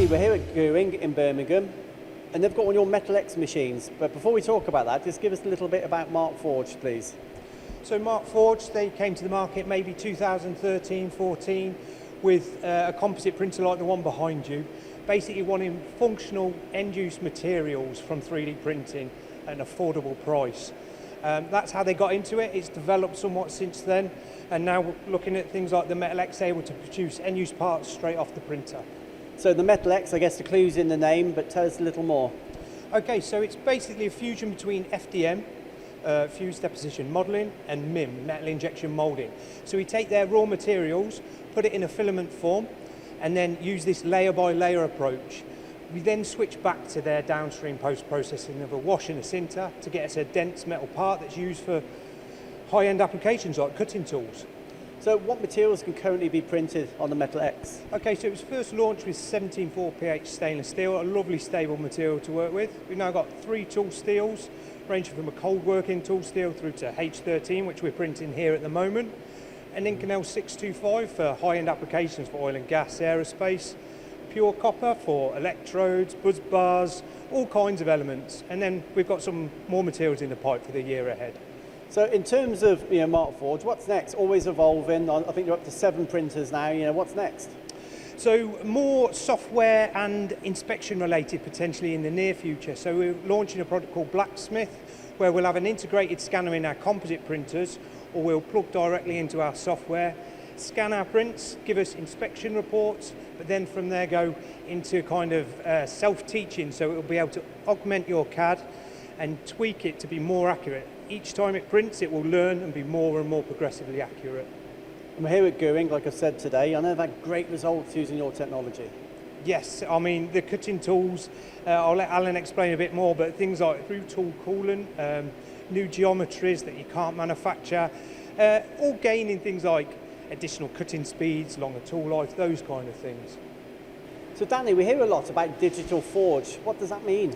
Danny, we're here at Guhring in Birmingham, and they've got one of your Metal X machines. But before we talk about that, just give us a little bit about Markforged, please. So Markforged, they came to the market maybe 2013-14 with a composite printer like the one behind you, basically wanting functional end-use materials from 3D printing at an affordable price. That's how they got into it. It's developed somewhat since then, and now we're looking at things like the Metal X, able to produce end-use parts straight off the printer. So the Metal X, I guess the clue's in the name, but tell us a little more. Okay, so it's basically a fusion between FDM, fused deposition modelling, and MIM, metal injection moulding. So we take their raw materials, put it in a filament form, and then use this layer by layer approach. We then switch back to their downstream post-processing of a wash and a sinter to get us a dense metal part that's used for high-end applications like cutting tools. So what materials can currently be printed on the Metal X? Okay, so it was first launched with 17.4 pH stainless steel, a lovely stable material to work with. We've now got 3 tool steels, ranging from a cold working tool steel through to H13, which we're printing here at the moment, and Inconel 625 for high-end applications for oil and gas, aerospace, pure copper for electrodes, buzz bars, all kinds of elements. And then we've got some more materials in the pipe for the year ahead. So in terms of Markforged, what's next? Always evolving. I think you're up to 7 printers now. What's next? So more software and inspection related potentially in the near future. So we're launching a product called Blacksmith, where we'll have an integrated scanner in our composite printers, or we'll plug directly into our software, scan our prints, give us inspection reports, but then from there go into kind of self-teaching, so it'll be able to augment your CAD and tweak it to be more accurate. Each time it prints, it will learn and be more and more progressively accurate. And we're here at Guhring, like I said today. I know they've had great results using your technology. Yes, I mean the cutting tools, I'll let Alan explain a bit more, but things like through tool coolant, new geometries that you can't manufacture, all gaining things like additional cutting speeds, longer tool life, those kind of things. So Danny, we hear a lot about digital forge. What does that mean?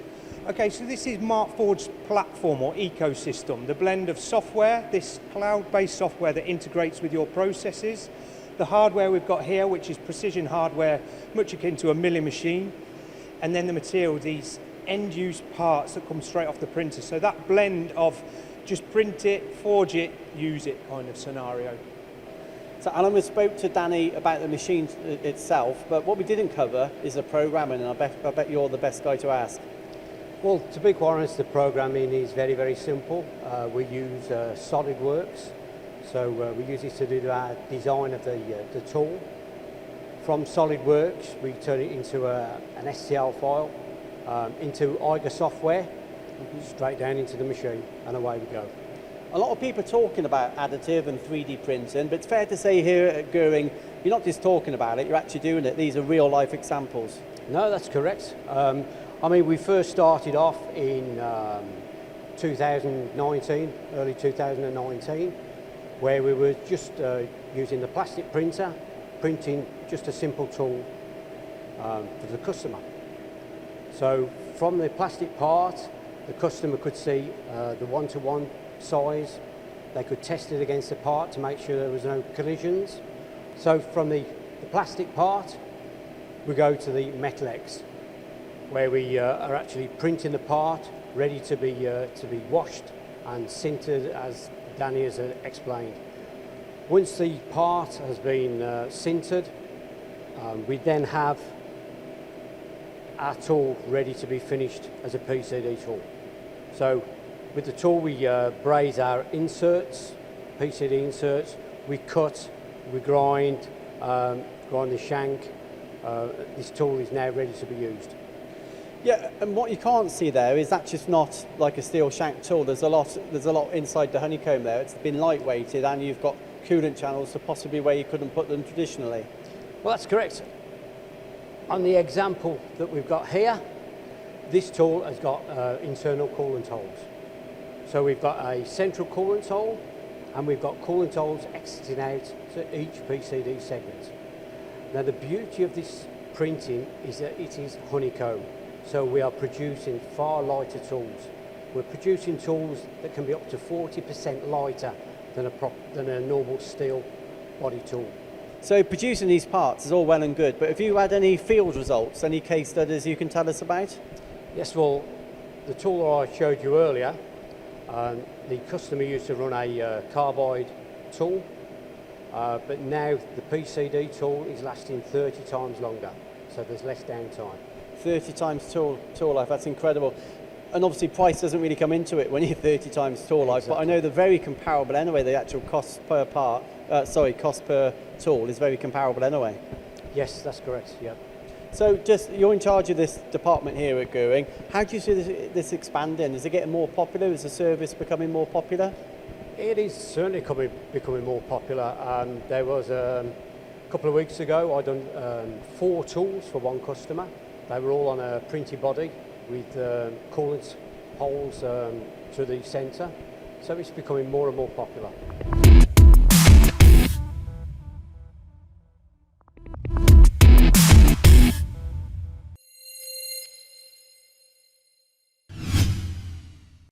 Okay, so this is Markforged's platform or ecosystem, the blend of software, this cloud-based software that integrates with your processes, the hardware we've got here, which is precision hardware, much akin to a milling machine, and then the material, these end-use parts that come straight off the printer. So that blend of just print it, forge it, use it kind of scenario. So Alan, we spoke to Danny about the machine itself, but what we didn't cover is the programming, and I bet you're the best guy to ask. Well, to be quite honest, the programming is very, very simple. We use SolidWorks, so we use it to do our design of the tool. From SolidWorks, we turn it into an STL file, into IGA software, straight down into the machine, and away we go. A lot of people are talking about additive and 3D printing, but it's fair to say here at Guhring, you're not just talking about it, you're actually doing it. These are real-life examples. No, that's correct. I mean, we first started off in 2019, early 2019, where we were just using the plastic printer, printing just a simple tool for the customer. So from the plastic part, the customer could see the one-to-one size. They could test it against the part to make sure there was no collisions. So from the plastic part, we go to the Metal X, where we are actually printing the part, ready to be washed and sintered, as Danny has explained. Once the part has been sintered, we then have our tool ready to be finished as a PCD tool. So with the tool we braze our inserts, PCD inserts, we cut, we grind the shank. This tool is now ready to be used. Yeah, and what you can't see there is that's just not like a steel shank tool. There's a lot inside the honeycomb there. It's been lightweighted, and you've got coolant channels, so possibly where you couldn't put them traditionally. Well, that's correct. On the example that we've got here, this tool has got internal coolant holes. So we've got a central coolant hole, and we've got coolant holes exiting out to each PCD segment. Now the beauty of this printing is that it is honeycomb. So we are producing far lighter tools. We're producing tools that can be up to 40% lighter than a normal steel body tool. So producing these parts is all well and good, but have you had any field results, any case studies you can tell us about? Yes, well, the tool I showed you earlier, the customer used to run a carbide tool, but now the PCD tool is lasting 30 times longer, so there's less downtime. 30 times tool life, that's incredible. And obviously price doesn't really come into it when you're 30 times tool life, but I know they're very comparable anyway, the actual cost per part, cost per tool is very comparable anyway. Yes, that's correct, yeah. So you're in charge of this department here at Guhring. How do you see this expanding? Is it getting more popular? Is the service becoming more popular? It is certainly becoming more popular. There was a couple of weeks ago, I done 4 tools for one customer. They were all on a printed body with coolant holes to the centre. So it's becoming more and more popular.